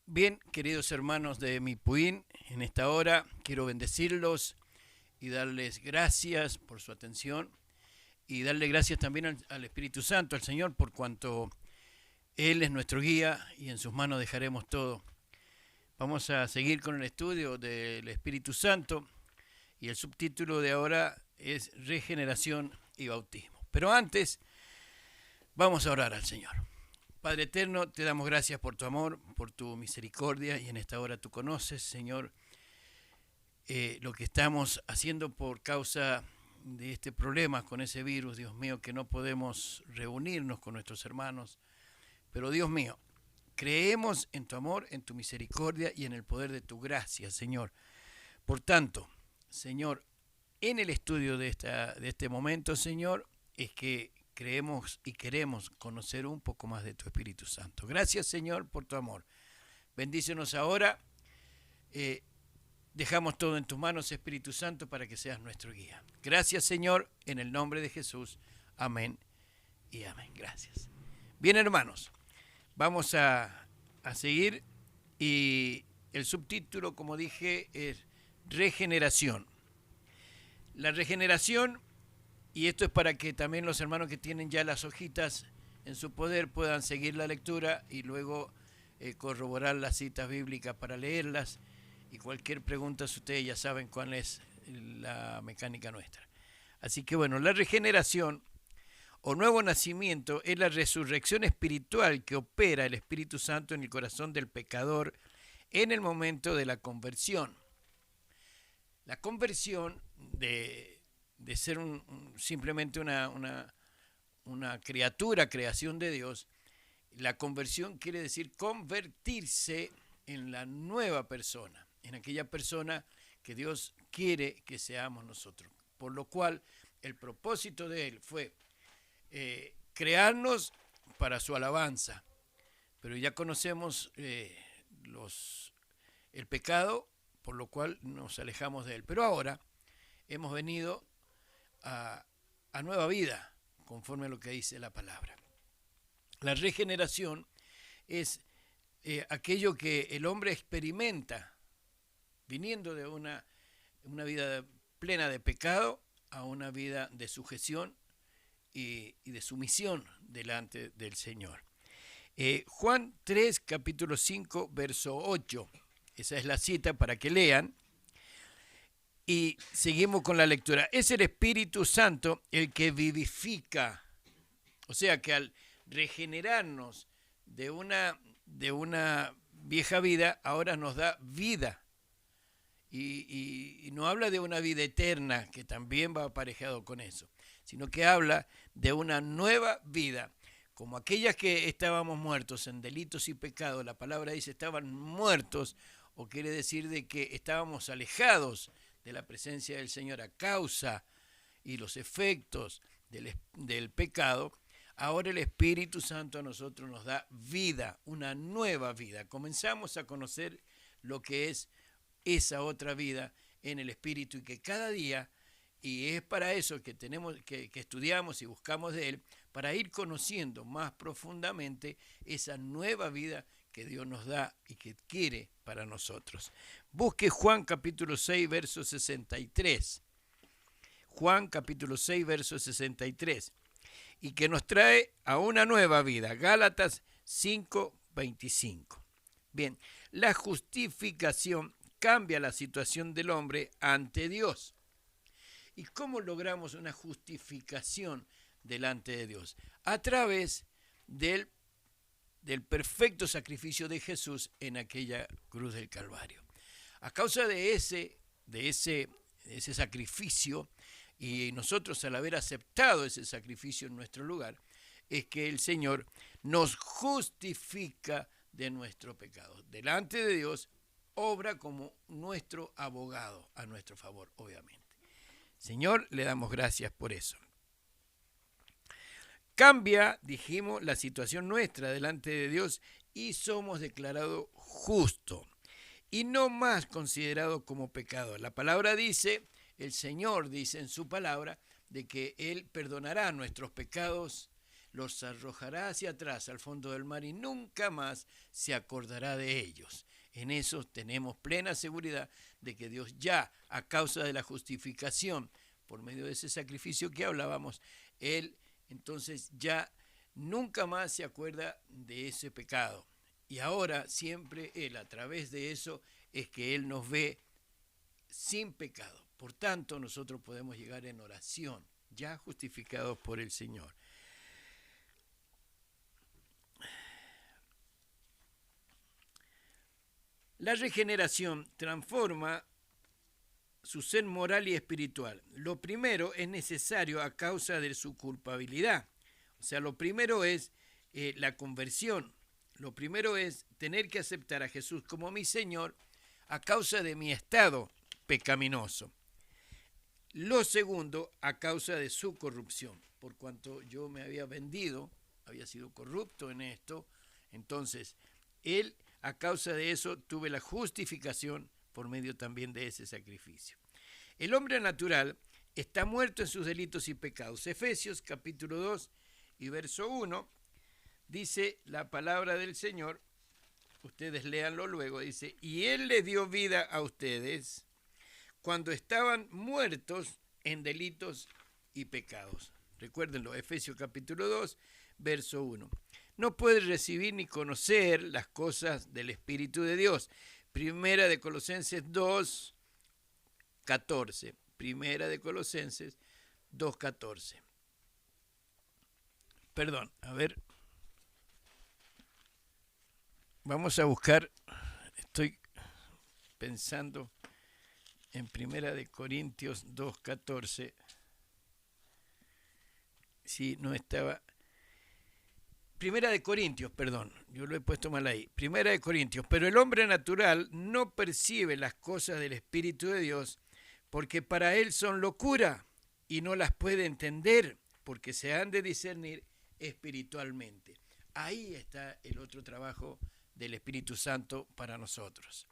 Bien, queridos hermanos de Mipuín, en esta hora quiero bendecirlos y darles gracias por su atención y darle gracias también al Espíritu Santo, al Señor, por cuanto Él es nuestro guía y en sus manos dejaremos todo. Vamos a seguir con el estudio del Espíritu Santo y el subtítulo de ahora es Regeneración y Bautismo. Pero antes, vamos a orar al Señor. Padre eterno, te damos gracias por tu amor, por tu misericordia, y en esta hora tú conoces, Señor, lo que estamos haciendo por causa de este problema con ese virus, Dios mío, que no podemos reunirnos con nuestros hermanos. Pero Dios mío, creemos en tu amor, en tu misericordia y en el poder de tu gracia, Señor. Por tanto, Señor, en el estudio de este momento, Señor, es que creemos y queremos conocer un poco más de tu Espíritu Santo. Gracias, Señor, por tu amor. Bendícenos ahora. Dejamos todo en tus manos, Espíritu Santo, para que seas nuestro guía. Gracias, Señor, en el nombre de Jesús. Amén y amén. Gracias. Bien, hermanos, vamos a seguir y el subtítulo, como dije, es Regeneración. La regeneración. Y esto es para que también los hermanos que tienen ya las hojitas en su poder puedan seguir la lectura y luego corroborar las citas bíblicas para leerlas. Y cualquier pregunta, ustedes ya saben cuál es la mecánica nuestra. Así que bueno, la regeneración o nuevo nacimiento es la resurrección espiritual que opera el Espíritu Santo en el corazón del pecador en el momento de la conversión. La conversión de ser simplemente una criatura, creación de Dios, la conversión quiere decir convertirse en la nueva persona, en aquella persona que Dios quiere que seamos nosotros. Por lo cual, el propósito de Él fue crearnos para su alabanza. Pero ya conocemos el pecado, por lo cual nos alejamos de Él. Pero ahora hemos venido a nueva vida, conforme a lo que dice la palabra. La regeneración es aquello que el hombre experimenta viniendo de una vida plena de pecado a una vida de sujeción y de sumisión delante del Señor. Juan 3, capítulo 5, verso 8. Esa es la cita para que lean. Y seguimos con la lectura. Es el Espíritu Santo el que vivifica. O sea que al regenerarnos de una vieja vida, ahora nos da vida. Y no habla de una vida eterna, que también va aparejado con eso, sino que habla de una nueva vida. Como aquellas que estábamos muertos en delitos y pecados, la palabra dice estaban muertos, o quiere decir de que estábamos alejados de la presencia del Señor a causa y los efectos del pecado. Ahora el Espíritu Santo a nosotros nos da vida, una nueva vida. Comenzamos a conocer lo que es esa otra vida en el Espíritu y que cada día, y es para eso que tenemos que estudiamos y buscamos de Él, para ir conociendo más profundamente esa nueva vida que Dios nos da y que quiere para nosotros. Busque Juan capítulo 6, verso 63. Juan capítulo 6, verso 63. Y que nos trae a una nueva vida. Gálatas 5, 25. Bien, la justificación cambia la situación del hombre ante Dios. ¿Y cómo logramos una justificación delante de Dios? A través del perfecto sacrificio de Jesús en aquella cruz del Calvario. A causa de ese sacrificio, y nosotros al haber aceptado ese sacrificio en nuestro lugar, es que el Señor nos justifica de nuestro pecado delante de Dios obra como nuestro abogado a nuestro favor, obviamente. Señor, le damos gracias por eso. Cambia, dijimos, la situación nuestra delante de Dios y somos declarados justos y no más considerados como pecadores. La palabra dice, el Señor dice en su palabra, de que Él perdonará nuestros pecados, los arrojará hacia atrás al fondo del mar y nunca más se acordará de ellos. En eso tenemos plena seguridad de que Dios ya, a causa de la justificación, por medio de ese sacrificio que hablábamos, Él entonces ya nunca más se acuerda de ese pecado. Y ahora siempre Él, a través de eso, es que Él nos ve sin pecado. Por tanto, nosotros podemos llegar en oración, ya justificados por el Señor. La regeneración transforma su ser moral y espiritual. Lo primero es necesario a causa de su culpabilidad. O sea, lo primero es la conversión. Lo primero es tener que aceptar a Jesús como mi Señor a causa de mi estado pecaminoso. Lo segundo, a causa de su corrupción, por cuanto yo me había vendido, había sido corrupto en esto, entonces Él, a causa de eso, tuve la justificación por medio también de ese sacrificio. El hombre natural está muerto en sus delitos y pecados. Efesios capítulo 2 y verso 1, dice la palabra del Señor, ustedes léanlo luego, dice, y Él le dio vida a ustedes cuando estaban muertos en delitos y pecados. Recuérdenlo, Efesios capítulo 2, verso 1. No puedes recibir ni conocer las cosas del Espíritu de Dios. Primera de Colosenses 2, 14. Primera de Colosenses 2, 14. Perdón, a ver. Vamos a buscar, estoy pensando en Primera de Corintios 2, 14. Sí, no estaba. Primera de Corintios, perdón, yo lo he puesto mal ahí. Primera de Corintios, pero el hombre natural no percibe las cosas del Espíritu de Dios porque para él son locura y no las puede entender porque se han de discernir espiritualmente. Ahí está el otro trabajo del Espíritu Santo para nosotros.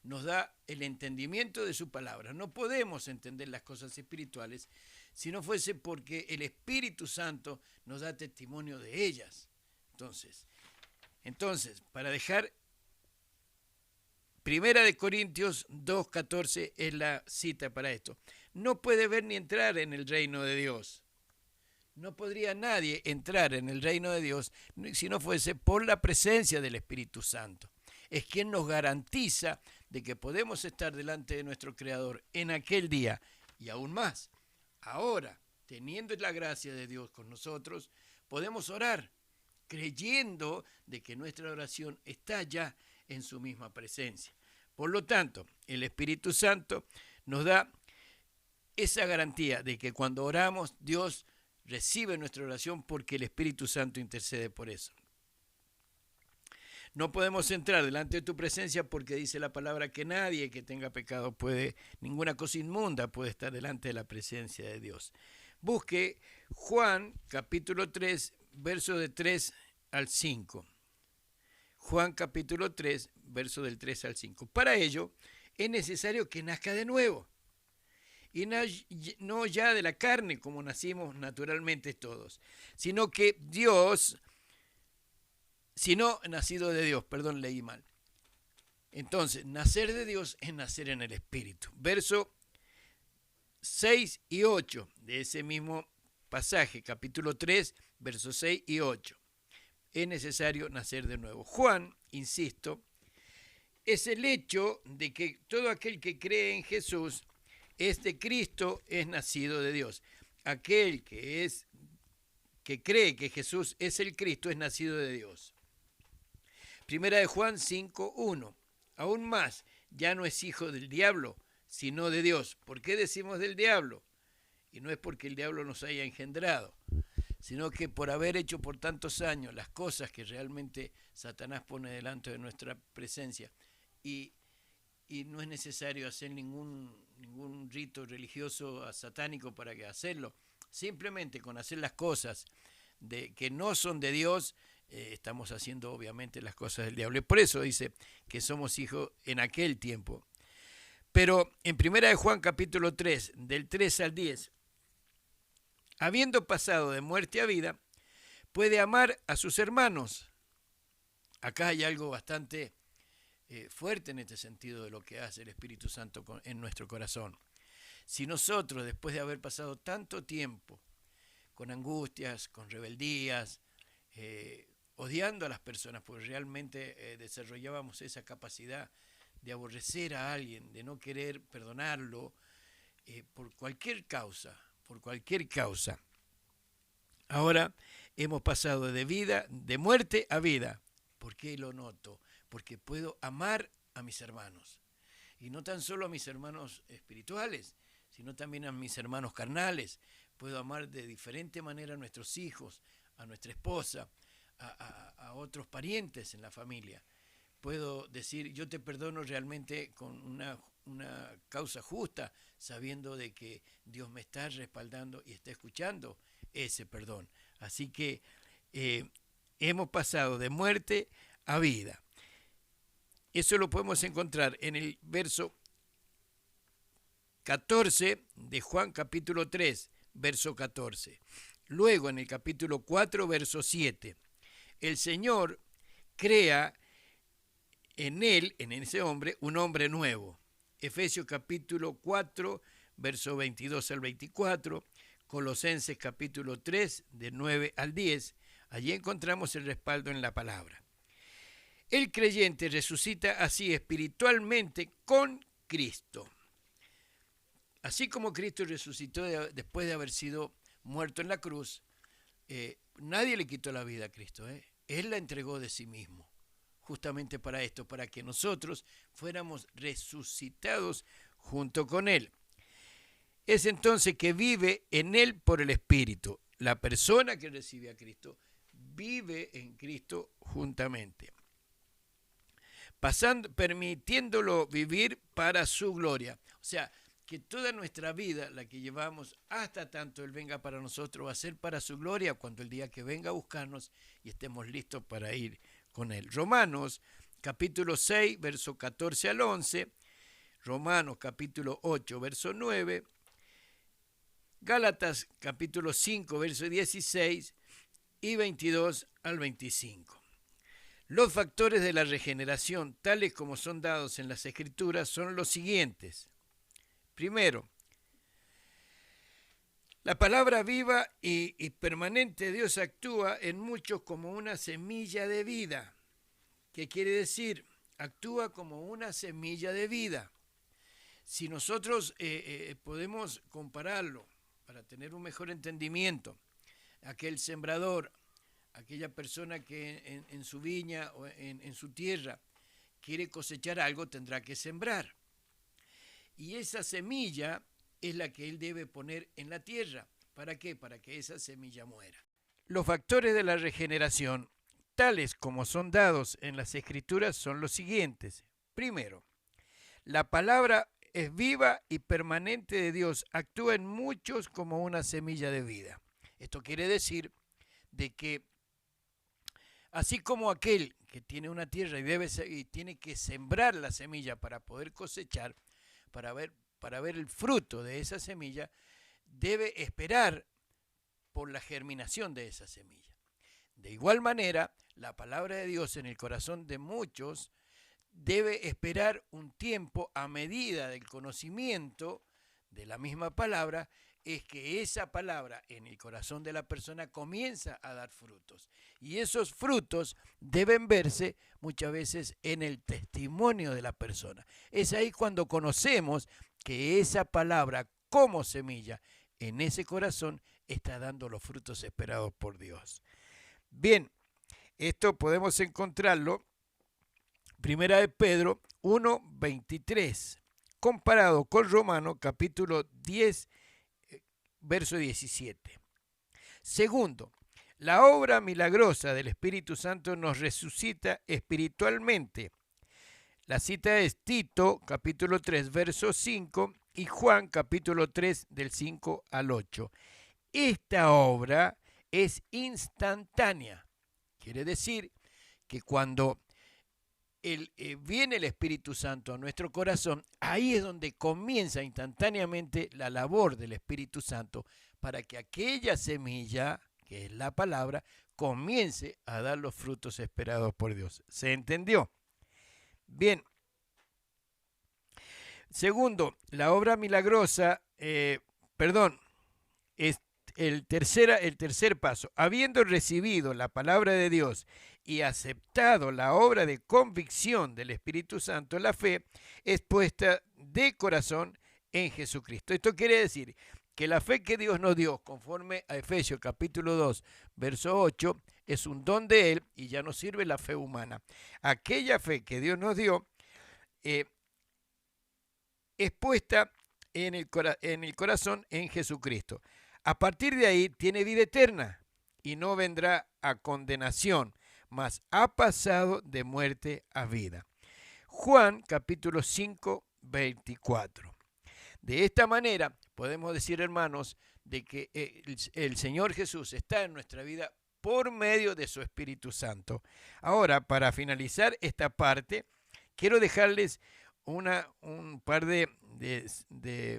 Nos da el entendimiento de su palabra. No podemos entender las cosas espirituales si no fuese porque el Espíritu Santo nos da testimonio de ellas. Entonces, para dejar, Primera de Corintios 2:14 es la cita para esto. No puede ver ni entrar en el reino de Dios. No podría nadie entrar en el reino de Dios si no fuese por la presencia del Espíritu Santo. Es quien nos garantiza de que podemos estar delante de nuestro Creador en aquel día y aún más. Ahora, teniendo la gracia de Dios con nosotros, podemos orar creyendo de que nuestra oración está ya en su misma presencia. Por lo tanto, el Espíritu Santo nos da esa garantía de que cuando oramos, Dios recibe nuestra oración porque el Espíritu Santo intercede por eso. No podemos entrar delante de tu presencia porque dice la palabra que nadie que tenga pecado puede, ninguna cosa inmunda puede estar delante de la presencia de Dios. Busque Juan capítulo 3, verso de 3 al 5. Juan capítulo 3, verso del 3 al 5. Para ello es necesario que nazca de nuevo. Y no ya de la carne como nacimos naturalmente todos, sino que Dios, sino nacido de Dios, perdón, leí mal. Entonces, nacer de Dios es nacer en el Espíritu. Verso 6 y 8 de ese mismo pasaje, capítulo 3, versos 6 y 8. Es necesario nacer de nuevo. Juan, insisto, es el hecho de que todo aquel que cree en Jesús es de Cristo, es nacido de Dios. Aquel que cree que Jesús es el Cristo es nacido de Dios. Primera de Juan 5:1. Aún más, ya no es hijo del diablo, sino de Dios. ¿Por qué decimos del diablo? Y no es porque el diablo nos haya engendrado, sino que por haber hecho por tantos años las cosas que realmente Satanás pone delante de nuestra presencia y y no es necesario hacer ningún rito religioso satánico para hacerlo. Simplemente con hacer las cosas que no son de Dios, estamos haciendo obviamente las cosas del diablo. Y por eso dice que somos hijos en aquel tiempo. Pero en 1 de Juan capítulo 3, del 3 al 10, habiendo pasado de muerte a vida, puede amar a sus hermanos. Acá hay algo bastante fuerte en este sentido de lo que hace el Espíritu Santo en nuestro corazón. Si nosotros, después de haber pasado tanto tiempo con angustias, con rebeldías, odiando a las personas, porque realmente desarrollábamos esa capacidad de aborrecer a alguien, de no querer perdonarlo, por cualquier causa, Ahora hemos pasado de muerte a vida. ¿Por qué lo noto? Porque puedo amar a mis hermanos. Y no tan solo a mis hermanos espirituales, sino también a mis hermanos carnales. Puedo amar de diferente manera a nuestros hijos, a nuestra esposa, a otros parientes en la familia. Puedo decir, yo te perdono realmente con una causa justa, sabiendo de que Dios me está respaldando y está escuchando ese perdón. Así que hemos pasado de muerte a vida. Eso lo podemos encontrar en el verso 14 de Juan capítulo 3, verso 14. Luego en el capítulo 4, verso 7, el Señor crea en él, en ese hombre, un hombre nuevo. Efesios capítulo 4, verso 22 al 24, Colosenses capítulo 3, de 9 al 10, allí encontramos el respaldo en la palabra. El creyente resucita así espiritualmente con Cristo. Así como Cristo resucitó después de haber sido muerto en la cruz, nadie le quitó la vida a Cristo. Él la entregó de sí mismo, justamente para esto, para que nosotros fuéramos resucitados junto con Él. Es entonces que vive en Él por el Espíritu. La persona que recibe a Cristo vive en Cristo juntamente, permitiéndolo vivir para su gloria. O sea, que toda nuestra vida, la que llevamos hasta tanto Él venga para nosotros, va a ser para su gloria cuando el día que venga a buscarnos y estemos listos para ir con Él. Romanos capítulo 6, verso 14 al 11, Romanos capítulo 8, verso 9, Gálatas capítulo 5, verso 16 y 22 al 25. Los factores de la regeneración, tales como son dados en las Escrituras, son los siguientes. Primero, la palabra viva y permanente de Dios actúa en muchos como una semilla de vida. ¿Qué quiere decir? Actúa como una semilla de vida. Si nosotros podemos compararlo para tener un mejor entendimiento, aquel sembrador, aquella persona que en su viña o en su tierra quiere cosechar algo, tendrá que sembrar. Y esa semilla es la que él debe poner en la tierra. ¿Para qué? Para que esa semilla muera. Los factores de la regeneración, tales como son dados en las Escrituras, son los siguientes. Primero, la palabra es viva y permanente de Dios, actúa en muchos como una semilla de vida. Esto quiere decir de que así como aquel que tiene una tierra y tiene que sembrar la semilla para poder cosechar, para ver el fruto de esa semilla, debe esperar por la germinación de esa semilla. De igual manera, la palabra de Dios en el corazón de muchos debe esperar un tiempo a medida del conocimiento de la misma palabra, es que esa palabra en el corazón de la persona comienza a dar frutos. Y esos frutos deben verse muchas veces en el testimonio de la persona. Es ahí cuando conocemos que esa palabra como semilla en ese corazón está dando los frutos esperados por Dios. Bien, esto podemos encontrarlo Primera de Pedro 1:23, comparado con Romanos capítulo 10, verso 17. Segundo, la obra milagrosa del Espíritu Santo nos resucita espiritualmente. La cita es Tito, capítulo 3, verso 5, y Juan, capítulo 3, del 5 al 8. Esta obra es instantánea. Quiere decir que cuando viene el Espíritu Santo a nuestro corazón, ahí es donde comienza instantáneamente la labor del Espíritu Santo para que aquella semilla, que es la palabra, comience a dar los frutos esperados por Dios. ¿Se entendió? Bien. Segundo, la obra milagrosa, es el tercer paso. Habiendo recibido la palabra de Dios y aceptado la obra de convicción del Espíritu Santo, la fe es puesta de corazón en Jesucristo. Esto quiere decir que la fe que Dios nos dio, conforme a Efesios capítulo 2, verso 8, es un don de Él y ya no sirve la fe humana. Aquella fe que Dios nos dio es puesta en el corazón en Jesucristo. A partir de ahí tiene vida eterna y no vendrá a condenación, mas ha pasado de muerte a vida. Juan capítulo 5, 24. De esta manera podemos decir, hermanos, de que el Señor Jesús está en nuestra vida por medio de su Espíritu Santo. Ahora, para finalizar esta parte, quiero dejarles un par de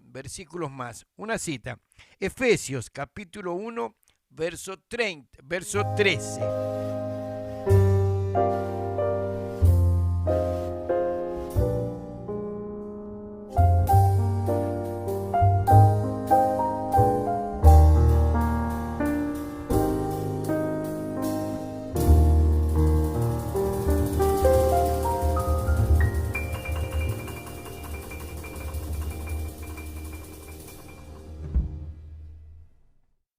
versículos más, una cita. Efesios capítulo 1, verso 13.